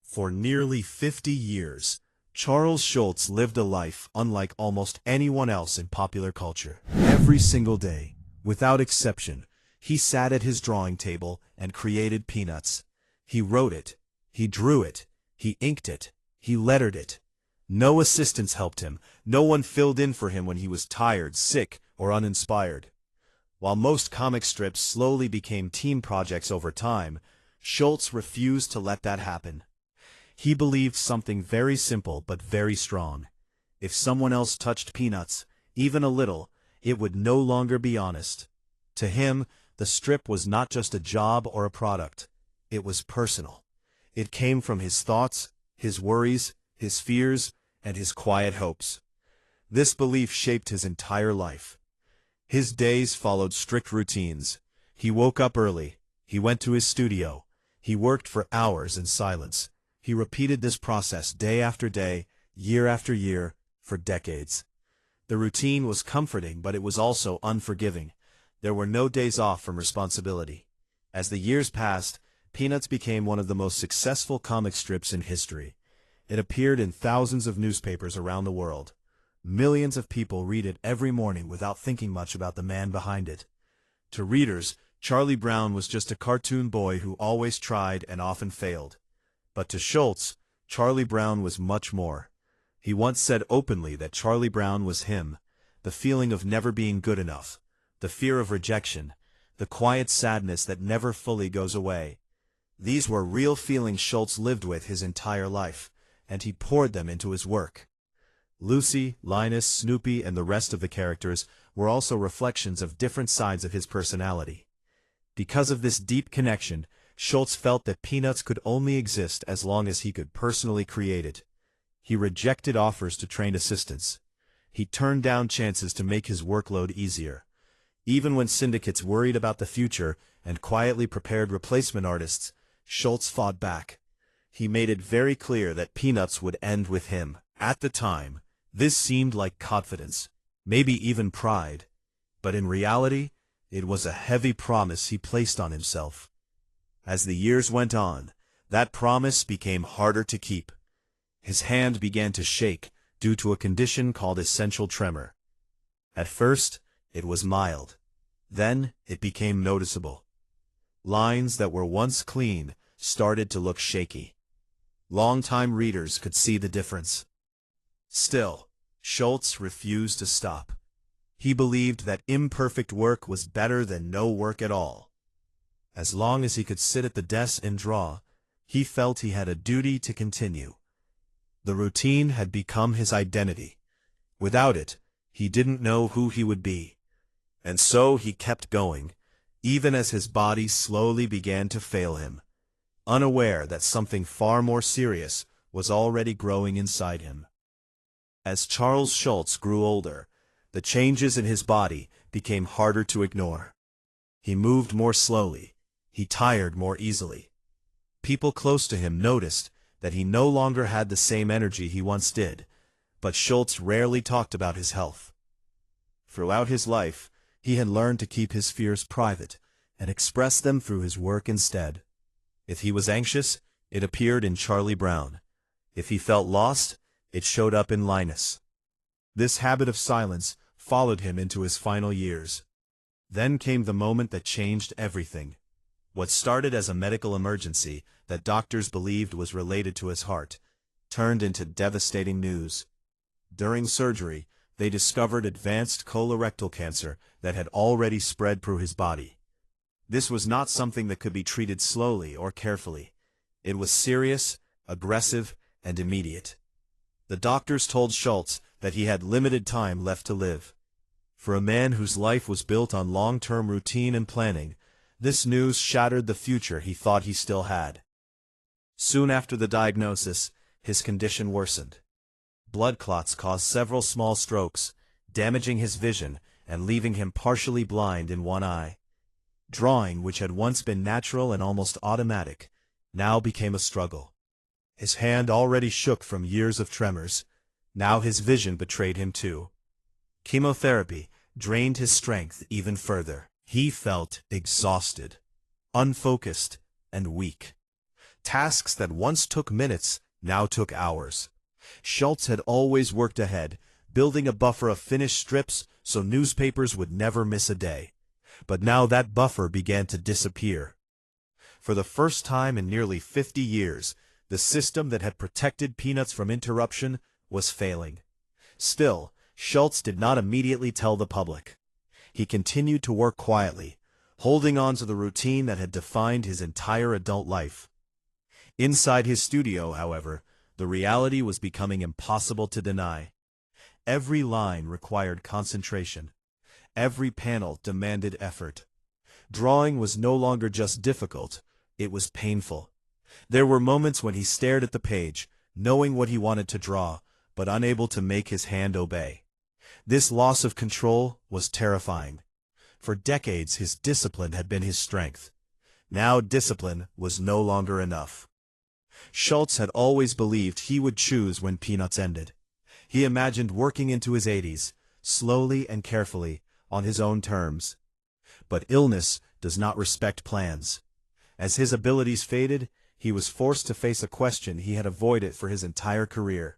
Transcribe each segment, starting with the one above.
For nearly 50 years, Charles Schulz lived a life unlike almost anyone else in popular culture. Every single day, without exception, he sat at his drawing table and created Peanuts. He wrote it, he drew it, he inked it, he lettered it. No assistants helped him, no one filled in for him when he was tired, sick, or uninspired. While most comic strips slowly became team projects over time, Schulz refused to let that happen. He believed something very simple but very strong. If someone else touched Peanuts, even a little, it would no longer be honest. To him, the strip was not just a job or a product. It was personal. It came from his thoughts, his worries, his fears, and his quiet hopes. This belief shaped his entire life. His days followed strict routines. He woke up early. He went to his studio. He worked for hours in silence. He repeated this process day after day, year after year, for decades. The routine was comforting, but it was also unforgiving. There were no days off from responsibility. As the years passed, Peanuts became one of the most successful comic strips in history. It appeared in thousands of newspapers around the world. Millions of people read it every morning without thinking much about the man behind it. To readers, Charlie Brown was just a cartoon boy who always tried and often failed. But to Schulz, Charlie Brown was much more. He once said openly that Charlie Brown was him, the feeling of never being good enough, the fear of rejection, the quiet sadness that never fully goes away. These were real feelings Schulz lived with his entire life, and he poured them into his work. Lucy, Linus, Snoopy, and the rest of the characters were also reflections of different sides of his personality. Because of this deep connection, Schulz felt that Peanuts could only exist as long as he could personally create it. He rejected offers to train assistants. He turned down chances to make his workload easier. Even when syndicates worried about the future and quietly prepared replacement artists, Schulz fought back. He made it very clear that Peanuts would end with him. At the time, this seemed like confidence, maybe even pride. But in reality, it was a heavy promise he placed on himself. As the years went on, that promise became harder to keep. His hand began to shake due to a condition called essential tremor. At first, it was mild. Then, it became noticeable. Lines that were once clean started to look shaky. Longtime readers could see the difference. Still, Schulz refused to stop. He believed that imperfect work was better than no work at all. As long as he could sit at the desk and draw, he felt he had a duty to continue. The routine had become his identity. Without it, he didn't know who he would be. And so he kept going, even as his body slowly began to fail him, unaware that something far more serious was already growing inside him. As Charles Schulz grew older, the changes in his body became harder to ignore. He moved more slowly. He tired more easily. People close to him noticed that he no longer had the same energy he once did, but Schulz rarely talked about his health. Throughout his life, he had learned to keep his fears private and express them through his work instead. If he was anxious, it appeared in Charlie Brown. If he felt lost, it showed up in Linus. This habit of silence followed him into his final years. Then came the moment that changed everything. What started as a medical emergency that doctors believed was related to his heart turned into devastating news. During surgery, they discovered advanced colorectal cancer that had already spread through his body. This was not something that could be treated slowly or carefully. It was serious, aggressive, and immediate. The doctors told Schulz that he had limited time left to live. For a man whose life was built on long-term routine and planning, this news shattered the future he thought he still had. Soon after the diagnosis, his condition worsened. Blood clots caused several small strokes, damaging his vision and leaving him partially blind in one eye. Drawing, which had once been natural and almost automatic, now became a struggle. His hand already shook from years of tremors. Now his vision betrayed him too. Chemotherapy drained his strength even further. He felt exhausted, unfocused, and weak. Tasks that once took minutes now took hours. Schulz had always worked ahead, building a buffer of finished strips so newspapers would never miss a day. But now that buffer began to disappear. For the first time in nearly 50 years, the system that had protected Peanuts from interruption was failing. Still, Schulz did not immediately tell the public. He continued to work quietly, holding on to the routine that had defined his entire adult life. Inside his studio, however, the reality was becoming impossible to deny. Every line required concentration. Every panel demanded effort. Drawing was no longer just difficult, it was painful. There were moments when he stared at the page, knowing what he wanted to draw, but unable to make his hand obey. This loss of control was terrifying. For decades his discipline had been his strength. Now discipline was no longer enough. Schulz had always believed he would choose when Peanuts ended. He imagined working into his 80s, slowly and carefully, on his own terms. But illness does not respect plans. As his abilities faded, he was forced to face a question he had avoided for his entire career.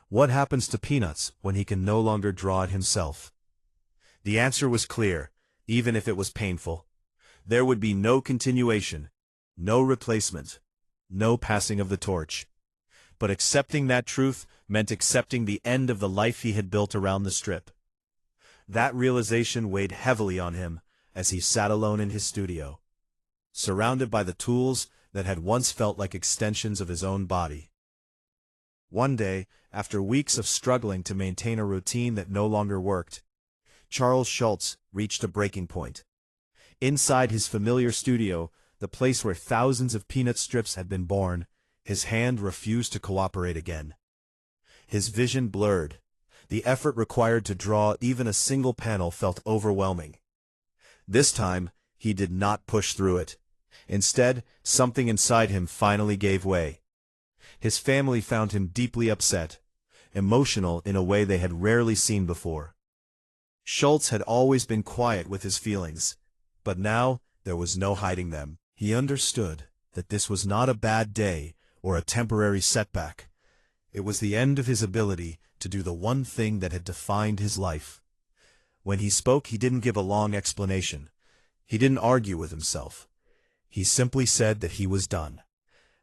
What happens to Peanuts when he can no longer draw it himself? The answer was clear, even if it was painful. There would be no continuation, no replacement, no passing of the torch. But accepting that truth meant accepting the end of the life he had built around the strip. That realization weighed heavily on him as he sat alone in his studio, surrounded by the tools that had once felt like extensions of his own body. One day, after weeks of struggling to maintain a routine that no longer worked, Charles Schulz reached a breaking point. Inside his familiar studio, the place where thousands of Peanut strips had been born, his hand refused to cooperate again. His vision blurred. The effort required to draw even a single panel felt overwhelming. This time, he did not push through it. Instead, something inside him finally gave way. His family found him deeply upset, emotional in a way they had rarely seen before. Schulz had always been quiet with his feelings, but now there was no hiding them. He understood that this was not a bad day or a temporary setback. It was the end of his ability to do the one thing that had defined his life. When he spoke, he didn't give a long explanation. He didn't argue with himself. He simply said that he was done.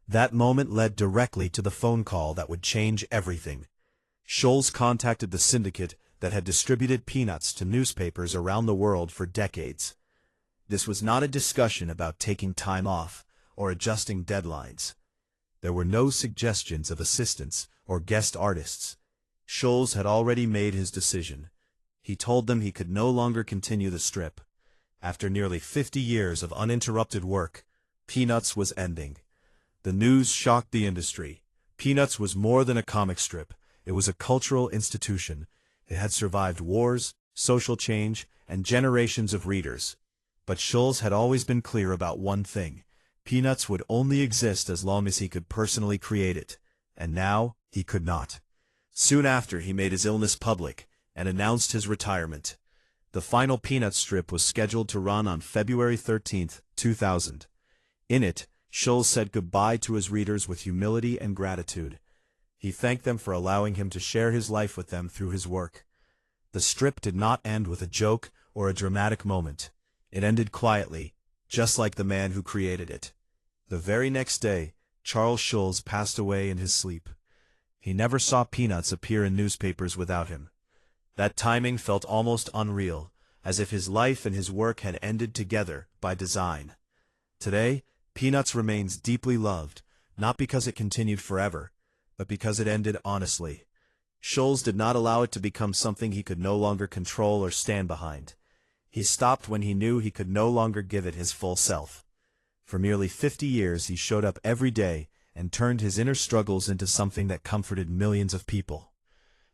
That moment led directly to the phone call that would change everything. Schulz contacted the syndicate that had distributed Peanuts to newspapers around the world for decades. This was not a discussion about taking time off or adjusting deadlines. There were no suggestions of assistants or guest artists. Schulz had already made his decision. He told them he could no longer continue the strip. After nearly 50 years of uninterrupted work, Peanuts was ending. The news shocked the industry. Peanuts was more than a comic strip. It was a cultural institution. It had survived wars, social change, and generations of readers. But Schulz had always been clear about one thing. Peanuts would only exist as long as he could personally create it. And now, he could not. Soon after, he made his illness public and announced his retirement. The final Peanuts strip was scheduled to run on February 13, 2000. In it, Schulz said goodbye to his readers with humility and gratitude. He thanked them for allowing him to share his life with them through his work. The strip did not end with a joke or a dramatic moment. It ended quietly, just like the man who created it. The very next day, Charles Schulz passed away in his sleep. He never saw Peanuts appear in newspapers without him. That timing felt almost unreal, as if his life and his work had ended together by design. Today, Peanuts remains deeply loved, not because it continued forever, but because it ended honestly. Schulz did not allow it to become something he could no longer control or stand behind. He stopped when he knew he could no longer give it his full self. For nearly 50 years he showed up every day and turned his inner struggles into something that comforted millions of people.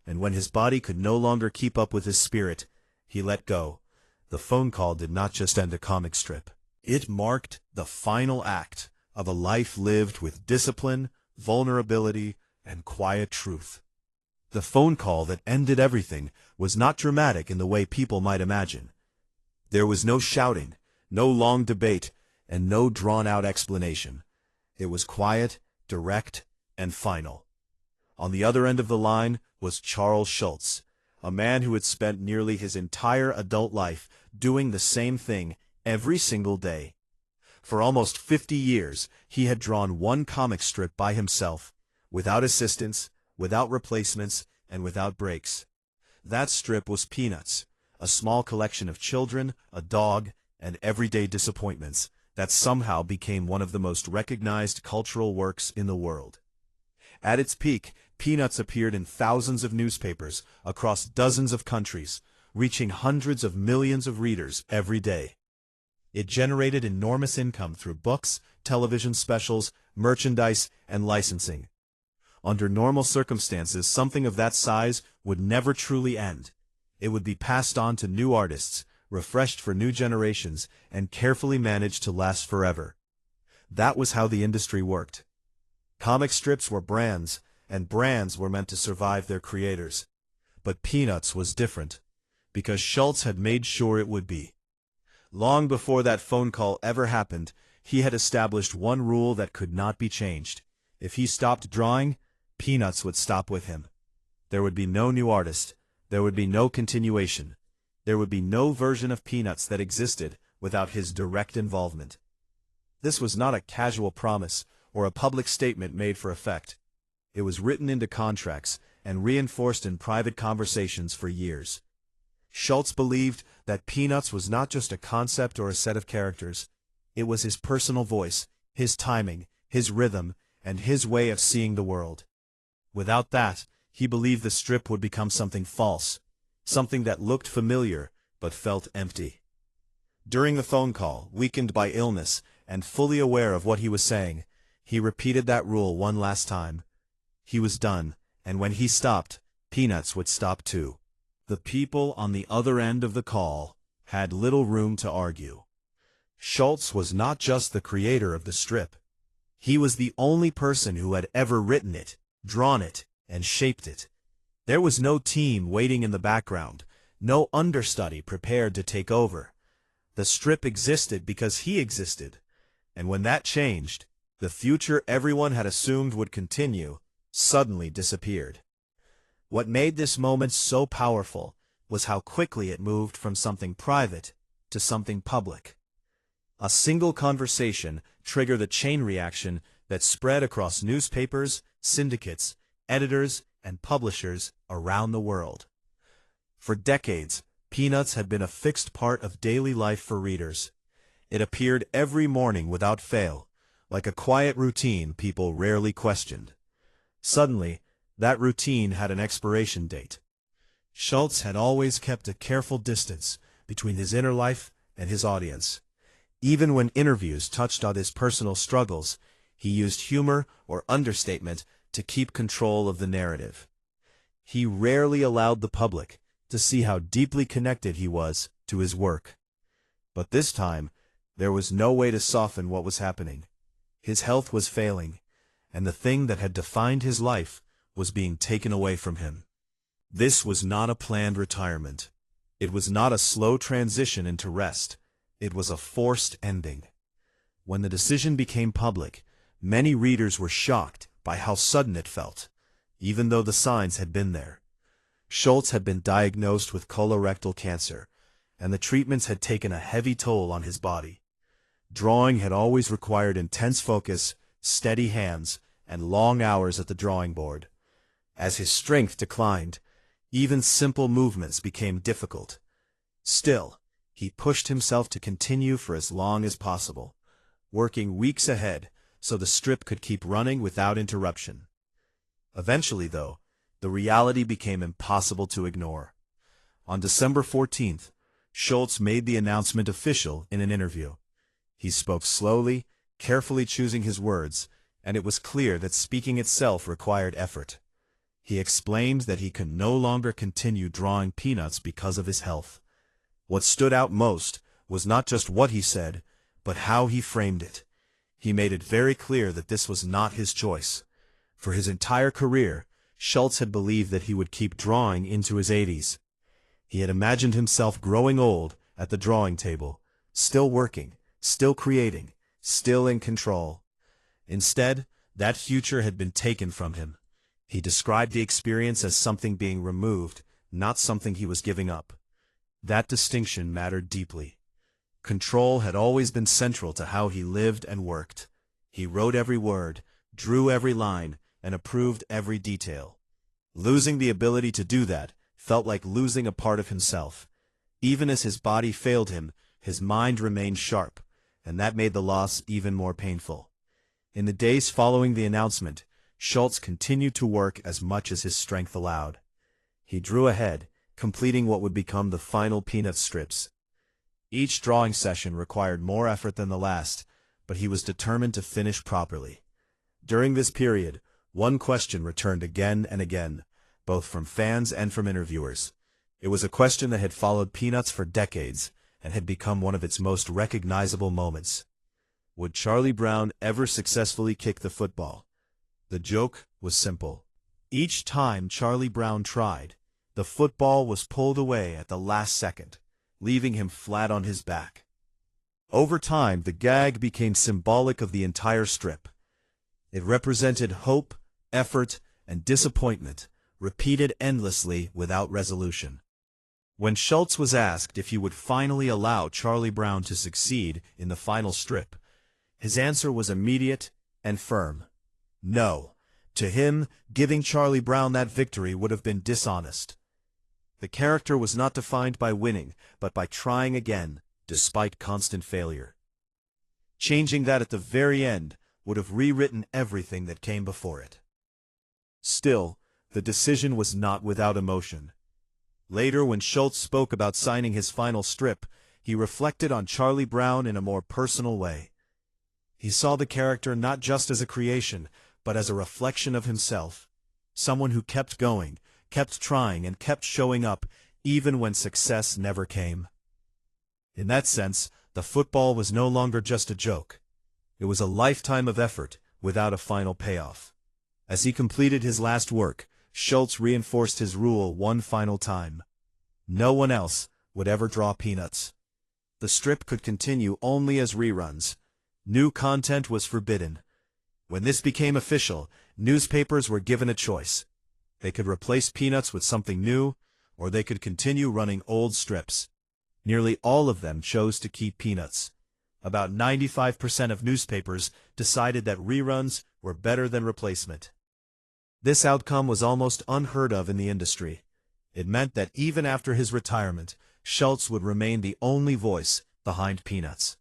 And when his body could no longer keep up with his spirit, he let go. The phone call did not just end a comic strip. It marked the final act of a life lived with discipline, vulnerability, and quiet truth. The phone call that ended everything was not dramatic in the way people might imagine. There was no shouting, no long debate, and no drawn-out explanation. It was quiet, direct, and final. On the other end of the line was Charles Schulz, a man who had spent nearly his entire adult life doing the same thing every single day. For almost 50 years, he had drawn one comic strip by himself, without assistance, without replacements, and without breaks. That strip was Peanuts, a small collection of children, a dog, and everyday disappointments that somehow became one of the most recognized cultural works in the world. At its peak, Peanuts appeared in thousands of newspapers across dozens of countries, reaching hundreds of millions of readers every day. It generated enormous income through books, television specials, merchandise, and licensing. Under normal circumstances, something of that size would never truly end. It would be passed on to new artists, refreshed for new generations, and carefully managed to last forever. That was how the industry worked. Comic strips were brands, and brands were meant to survive their creators. But Peanuts was different, because Schulz had made sure it would be. Long before that phone call ever happened, he had established one rule that could not be changed. If he stopped drawing, Peanuts would stop with him. There would be no new artist. There would be no continuation. There would be no version of Peanuts that existed without his direct involvement. This was not a casual promise or a public statement made for effect. It was written into contracts and reinforced in private conversations for years. Schulz believed that Peanuts was not just a concept or a set of characters. It was his personal voice, his timing, his rhythm, and his way of seeing the world. Without that, he believed the strip would become something false, something that looked familiar but felt empty. During the phone call, weakened by illness and fully aware of what he was saying, he repeated that rule one last time. He was done, and when he stopped, Peanuts would stop too. The people on the other end of the call had little room to argue. Schulz was not just the creator of the strip. He was the only person who had ever written it, drawn it, and shaped it. There was no team waiting in the background, no understudy prepared to take over. The strip existed because he existed, and when that changed, the future everyone had assumed would continue suddenly disappeared. What made this moment so powerful was how quickly it moved from something private to something public. A single conversation triggered a chain reaction that spread across newspapers, syndicates, editors, and publishers around the world. For decades, Peanuts had been a fixed part of daily life for readers. It appeared every morning without fail, like a quiet routine people rarely questioned. Suddenly, that routine had an expiration date. Schulz had always kept a careful distance between his inner life and his audience. Even when interviews touched on his personal struggles, he used humor or understatement to keep control of the narrative. He rarely allowed the public to see how deeply connected he was to his work. But this time, there was no way to soften what was happening. His health was failing, and the thing that had defined his life was being taken away from him. This was not a planned retirement. It was not a slow transition into rest. It was a forced ending. When the decision became public, many readers were shocked by how sudden it felt, even though the signs had been there. Schulz had been diagnosed with colorectal cancer, and the treatments had taken a heavy toll on his body. Drawing had always required intense focus, steady hands, and long hours at the drawing board. As his strength declined, even simple movements became difficult. Still, he pushed himself to continue for as long as possible, working weeks ahead so the strip could keep running without interruption. Eventually, though, the reality became impossible to ignore. On December 14th, Schulz made the announcement official in an interview. He spoke slowly, carefully choosing his words, and it was clear that speaking itself required effort. He explained that he could no longer continue drawing Peanuts because of his health. What stood out most was not just what he said, but how he framed it. He made it very clear that this was not his choice. For his entire career, Schulz had believed that he would keep drawing into his 80s. He had imagined himself growing old at the drawing table, still working, still creating, still in control. Instead, that future had been taken from him. He described the experience as something being removed, not something he was giving up. That distinction mattered deeply. Control had always been central to how he lived and worked. He wrote every word, drew every line, and approved every detail. Losing the ability to do that felt like losing a part of himself. Even as his body failed him, his mind remained sharp, and that made the loss even more painful. In the days following the announcement, Schulz continued to work as much as his strength allowed. He drew ahead, completing what would become the final Peanut strips. Each drawing session required more effort than the last, but he was determined to finish properly. During this period, one question returned again and again, both from fans and from interviewers. It was a question that had followed Peanuts for decades and had become one of its most recognizable moments. Would Charlie Brown ever successfully kick the football? The joke was simple. Each time Charlie Brown tried, the football was pulled away at the last second, leaving him flat on his back. Over time, the gag became symbolic of the entire strip. It represented hope, effort, and disappointment, repeated endlessly without resolution. When Schulz was asked if he would finally allow Charlie Brown to succeed in the final strip, his answer was immediate and firm. No. To him, giving Charlie Brown that victory would have been dishonest. The character was not defined by winning, but by trying again, despite constant failure. Changing that at the very end would have rewritten everything that came before it. Still, the decision was not without emotion. Later, when Schulz spoke about signing his final strip, he reflected on Charlie Brown in a more personal way. He saw the character not just as a creation, but as a reflection of himself, someone who kept going, kept trying, and kept showing up, even when success never came. In that sense, the football was no longer just a joke. It was a lifetime of effort without a final payoff. As he completed his last work, Schulz reinforced his rule one final time. No one else would ever draw Peanuts. The strip could continue only as reruns. New content was forbidden. When this became official, newspapers were given a choice. They could replace Peanuts with something new, or they could continue running old strips. Nearly all of them chose to keep Peanuts. About 95% of newspapers decided that reruns were better than replacement. This outcome was almost unheard of in the industry. It meant that even after his retirement, Schulz would remain the only voice behind Peanuts.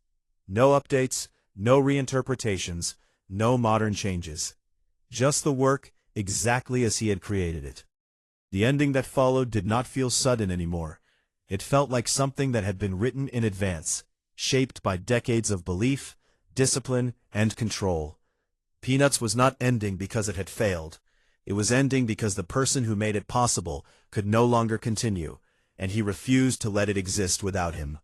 No updates, no reinterpretations, no modern changes. Just the work exactly as he had created it. The ending that followed did not feel sudden anymore. It felt like something that had been written in advance, shaped by decades of belief, discipline, and control. Peanuts was not ending because it had failed. It was ending because the person who made it possible could no longer continue, and he refused to let it exist without him.